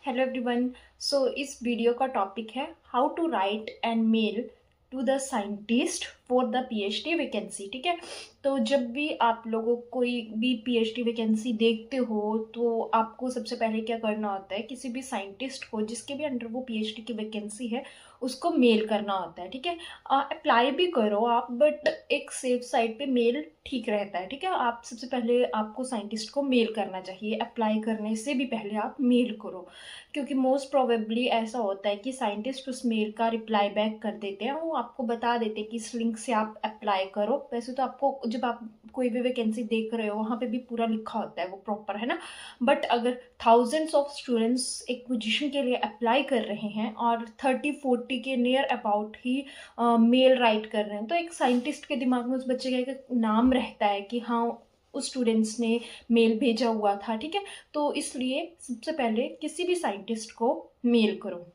Hello everyone. सो इस video का topic है how to write and mail to the scientist for the PhD vacancy. ठीक है, तो जब भी आप लोगों कोई भी पीएचडी वैकेंसी देखते हो तो आपको सबसे पहले क्या करना होता है, किसी भी साइंटिस्ट को जिसके भी अंडर वो पीएचडी की वैकेंसी है उसको मेल करना होता है। ठीक है, अप्लाई भी करो आप, बट एक सेफ साइड पे मेल ठीक रहता है। ठीक है, आप सबसे पहले आपको साइंटिस्ट को मेल करना चाहिए, अप्लाई करने से भी पहले आप मेल करो, क्योंकि मोस्ट प्रोबेबली ऐसा होता है कि साइंटिस्ट उस मेल का रिप्लाई बैक कर देते हैं, वो आपको बता देते हैं कि इस लिंक से आप अप्लाई करो। वैसे तो आपको जब आप कोई भी वैकेंसी देख रहे हो वहाँ पे भी पूरा लिखा होता है, वो प्रॉपर है ना। बट अगर थाउजेंड्स ऑफ स्टूडेंट्स एक पोजीशन के लिए अप्लाई कर रहे हैं और 30-40 के नियर अबाउट ही मेल राइट कर रहे हैं, तो एक साइंटिस्ट के दिमाग में उस बच्चे का एक नाम रहता है कि हाँ उस स्टूडेंट्स ने मेल भेजा हुआ था। ठीक है, तो इसलिए सबसे पहले किसी भी साइंटिस्ट को मेल करो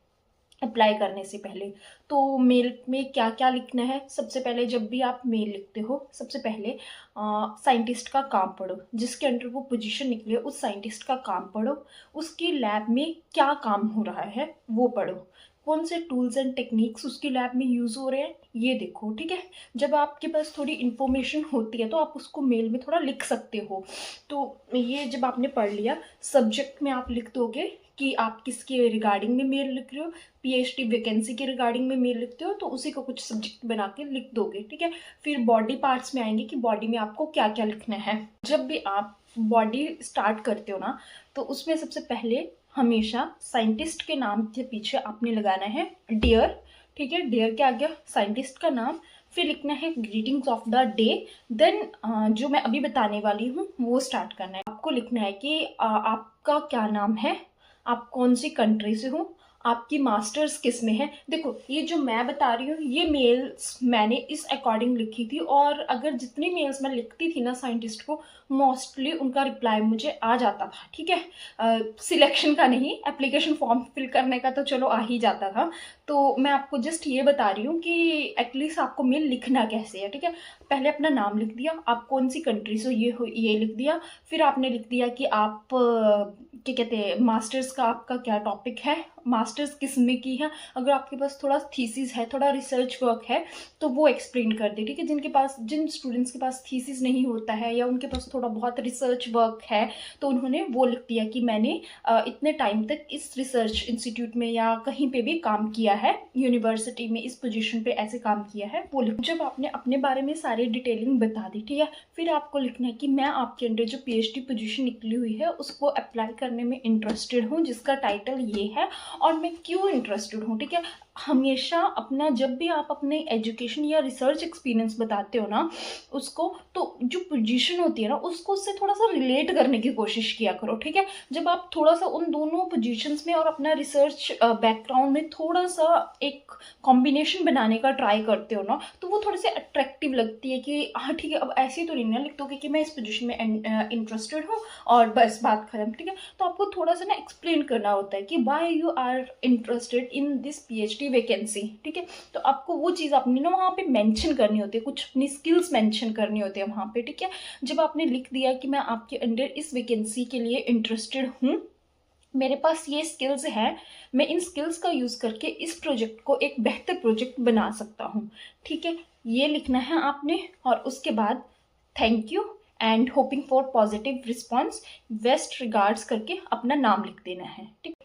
अप्लाई करने से पहले। तो मेल में क्या क्या लिखना है, सबसे पहले जब भी आप मेल लिखते हो सबसे पहले साइंटिस्ट का काम पढ़ो, जिसके अंडर वो पोजीशन निकले उस साइंटिस्ट का काम पढ़ो, उसकी लैब में क्या काम हो रहा है वो पढ़ो, कौन से टूल्स एंड टेक्निक्स उसकी लैब में यूज़ हो रहे हैं ये देखो। ठीक है, जब आपके पास थोड़ी इन्फॉर्मेशन होती है तो आप उसको मेल में थोड़ा लिख सकते हो। तो ये जब आपने पढ़ लिया, सब्जेक्ट में आप लिख दोगे कि आप किसके रिगार्डिंग में मेल लिख रहे हो, पीएचडी वैकेंसी के रिगार्डिंग में मेल लिखते हो तो उसी को कुछ सब्जेक्ट बना के लिख दोगे। ठीक है, फिर बॉडी पार्ट्स में आएंगे कि बॉडी में आपको क्या क्या लिखना है। जब भी आप बॉडी स्टार्ट करते हो ना, तो उसमें सबसे पहले हमेशा साइंटिस्ट के नाम के पीछे आपने लगाना है डियर। ठीक है, डियर के आगे साइंटिस्ट का नाम, फिर लिखना है greetings of the day. Then जो मैं अभी बताने वाली हूँ वो स्टार्ट करना है। आपको लिखना है कि आपका क्या नाम है, आप कौन सी कंट्री से हो, आपकी मास्टर्स किस में है। देखो ये जो मैं बता रही हूँ ये मेल्स मैंने इस अकॉर्डिंग लिखी थी, और अगर जितनी मेल्स मैं लिखती थी ना साइंटिस्ट को, मोस्टली उनका रिप्लाई मुझे आ जाता था। ठीक है, सिलेक्शन का नहीं, एप्लीकेशन फॉर्म फिल करने का तो चलो आ ही जाता था। तो मैं आपको जस्ट ये बता रही हूँ कि एटलीस्ट आपको मेल लिखना कैसे है। ठीक है, पहले अपना नाम लिख दिया, आप कौन सी कंट्री से ये लिख दिया, फिर आपने लिख दिया कि आप क्या कहते हैं मास्टर्स का आपका क्या टॉपिक है, मास्टर्स किस में की है। अगर आपके पास थोड़ा थीसिस है, थोड़ा रिसर्च वर्क है तो वो एक्सप्लेन कर दे। ठीक है, जिन स्टूडेंट्स के पास थीसिस नहीं होता है या उनके पास थोड़ा बहुत रिसर्च वर्क है तो उन्होंने वो लिख दिया कि मैंने इतने टाइम तक इस रिसर्च इंस्टीट्यूट में या कहीं पे भी काम किया है, यूनिवर्सिटी में इस पोजीशन पे ऐसे काम किया है वो लिख। जब आपने अपने बारे में सारी डिटेलिंग बता दी, ठीक है, फिर आपको लिखना है कि मैं आपके अंडर जो पीएचडी पोजीशन निकली हुई है उसको अप्लाई करने में इंटरेस्टेड हूँ, जिसका टाइटल ये है और मैं क्यों इंटरेस्टेड हूँ। ठीक है, हमेशा अपना जब भी आप अपने एजुकेशन या रिसर्च एक्सपीरियंस बताते हो ना उसको, तो जो पोजीशन होती है ना उसको उससे थोड़ा सा रिलेट करने की कोशिश किया करो। ठीक है, जब आप थोड़ा सा उन दोनों पोजीशंस में और अपना रिसर्च बैकग्राउंड में थोड़ा सा एक कॉम्बिनेशन बनाने का ट्राई करते हो ना, तो वो थोड़ी सी अट्रैक्टिव लगती है कि हाँ ठीक है, अब ऐसे तो नहीं ना लिख दोगे कि मैं इस पोजीशन में इंटरेस्टेड हूँ और बस बात खत्म। ठीक है, तो आपको थोड़ा सा ना एक्सप्लेन करना होता है कि why you are interested in this PhD vacancy. ठीक है, तो आपको वो चीज़ अपनी ना वहाँ पे मेंशन करनी होती है, कुछ अपनी स्किल्स मेंशन करनी होती है वहाँ पे। ठीक है, जब आपने लिख दिया कि मैं आपके अंडर इस वैकेंसी के लिए इंटरेस्टेड हूँ, मेरे पास ये स्किल्स हैं, मैं इन स्किल्स का यूज़ करके इस प्रोजेक्ट को एक बेहतर प्रोजेक्ट बना सकता हूँ। ठीक है, ये लिखना है आपने, और उसके बाद thank you and hoping for positive response, best regards करके अपना नाम लिख देना है। ठीक,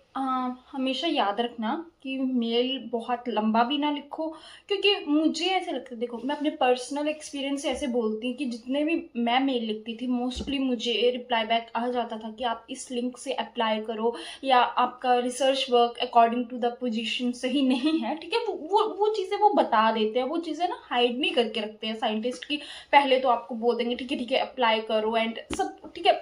हमेशा याद रखना कि मेल बहुत लंबा भी ना लिखो, क्योंकि मुझे ऐसे लगता है, देखो मैं अपने पर्सनल एक्सपीरियंस से ऐसे बोलती हूँ कि जितने भी मैं मेल लिखती थी मोस्टली मुझे रिप्लाई बैक आ जाता था कि आप इस लिंक से अप्लाई करो, या आपका research work according to the position सही नहीं है। ठीक है, वो चीज़ें वो बता देते हैं, वो चीज़ें ना हाइड नहीं करके रखते हैं साइंटिस्ट की। पहले तो आपको बोल देंगे ठीक है अप्लाई करो एंड सब, ठीक है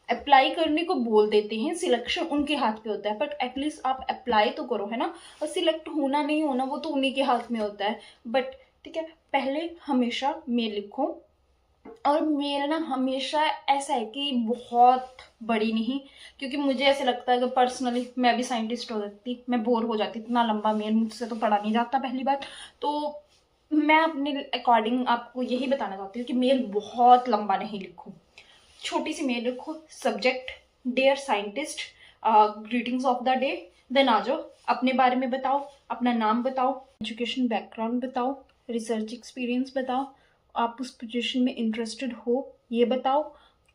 अप्लाई करने को बोल देते हैं, सिलेक्शन उनके हाथ पे होता है, बट एटलीस्ट आप अप्लाई तो करो, है ना। और सिलेक्ट होना नहीं होना वो तो उन्हीं के हाथ में होता है। बट ठीक है, पहले हमेशा मेल लिखो, और मेल ना हमेशा ऐसा है कि बहुत बड़ी नहीं, क्योंकि मुझे ऐसे लगता है कि पर्सनली मैं भी साइंटिस्ट हो सकती, मैं बोर हो जाती, इतना लंबा मेल मुझसे तो पढ़ा नहीं जाता पहली बात। तो मैं अपने अकॉर्डिंग आपको यही बताना चाहती हूँ कि मेल बहुत लंबा नहीं लिखो, छोटी सी मेल लिखो, subject dear scientist, greetings of the day, then आ जाओ, अपने बारे में बताओ, अपना नाम बताओ, एजुकेशन बैकग्राउंड बताओ, रिसर्च एक्सपीरियंस बताओ, आप उस पोजीशन में इंटरेस्टेड हो ये बताओ,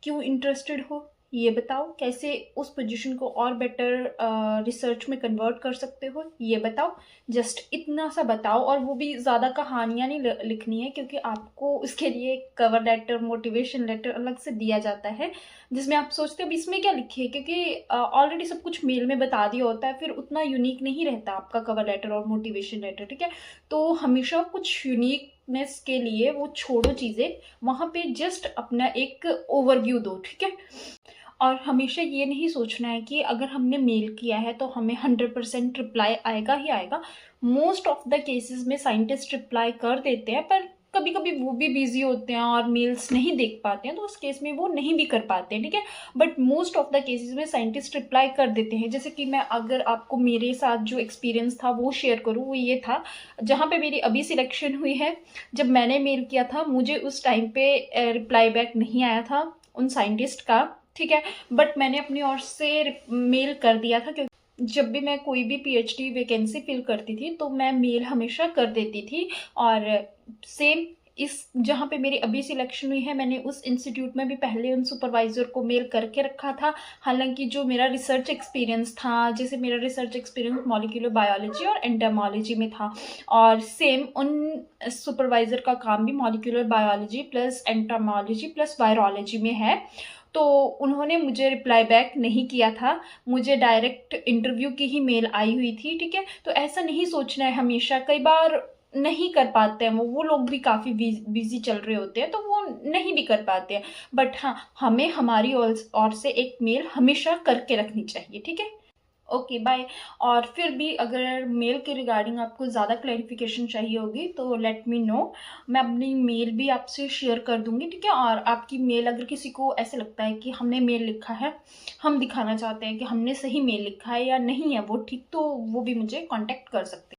क्यों इंटरेस्टेड हो ये बताओ, कैसे उस पोजीशन को और बेटर रिसर्च में कन्वर्ट कर सकते हो ये बताओ। जस्ट इतना सा बताओ, और वो भी ज़्यादा कहानियाँ नहीं लिखनी है, क्योंकि आपको उसके लिए कवर लेटर, मोटिवेशन लेटर अलग से दिया जाता है, जिसमें आप सोचते हो अब इसमें क्या लिखे, क्योंकि ऑलरेडी सब कुछ मेल में बता दिया होता है, फिर उतना यूनिक नहीं रहता आपका कवर लेटर और मोटिवेशन लेटर, ठीक है। तो हमेशा कुछ यूनिकनेस के लिए वो छोड़ो चीज़ें, वहाँ पे जस्ट अपना एक ओवरव्यू दो, ठीक है। और हमेशा ये नहीं सोचना है कि अगर हमने मेल किया है तो हमें 100% रिप्लाई आएगा ही आएगा। मोस्ट ऑफ द केसेस में साइंटिस्ट रिप्लाई कर देते हैं, पर कभी कभी वो भी बिजी होते हैं और मेल्स नहीं देख पाते हैं, तो उस केस में वो नहीं भी कर पाते हैं, ठीक है। But most of the cases में साइंटिस्ट रिप्लाई कर देते हैं। जैसे कि मैं अगर आपको मेरे साथ जो एक्सपीरियंस था वो शेयर करूँ, वो ये था, जहाँ पे मेरी अभी सिलेक्शन हुई है, जब मैंने मेल किया था मुझे उस टाइम पे रिप्लाई बैक नहीं आया था उन साइंटिस्ट का, ठीक है। बट मैंने अपनी ओर से मेल कर दिया था, क्योंकि जब भी मैं कोई भी पीएचडी वैकेंसी फिल करती थी तो मैं मेल हमेशा कर देती थी। और सेम इस जहाँ पे मेरी अभी सिलेक्शन हुई है, मैंने उस इंस्टीट्यूट में भी पहले उन सुपरवाइज़र को मेल करके रखा था। हालांकि जो मेरा रिसर्च एक्सपीरियंस था, जैसे मेरा रिसर्च एक्सपीरियंस मॉलिक्यूलर बायोलॉजी और एंटोमोलॉजी में था, और सेम उन सुपरवाइज़र का काम भी molecular biology plus entomology plus virology में है। तो उन्होंने मुझे रिप्लाई बैक नहीं किया था, मुझे डायरेक्ट इंटरव्यू की ही मेल आई हुई थी, ठीक है। तो ऐसा नहीं सोचना है हमेशा, कई बार नहीं कर पाते हैं वो लोग भी काफ़ी बिजी चल रहे होते हैं, तो वो नहीं भी कर पाते हैं। बट हाँ, हमें हमारी ओर से एक मेल हमेशा करके रखनी चाहिए, ठीक है। Okay bye. और फिर भी अगर मेल के रिगार्डिंग आपको ज़्यादा क्लैरिफिकेशन चाहिए होगी तो लेट मी नो, मैं अपनी मेल भी आपसे शेयर कर दूंगी, ठीक है। और आपकी मेल अगर किसी को ऐसे लगता है कि हमने मेल लिखा है, हम दिखाना चाहते हैं कि हमने सही मेल लिखा है या नहीं है वो ठीक, तो वो भी मुझे कांटेक्ट कर सकते हैं।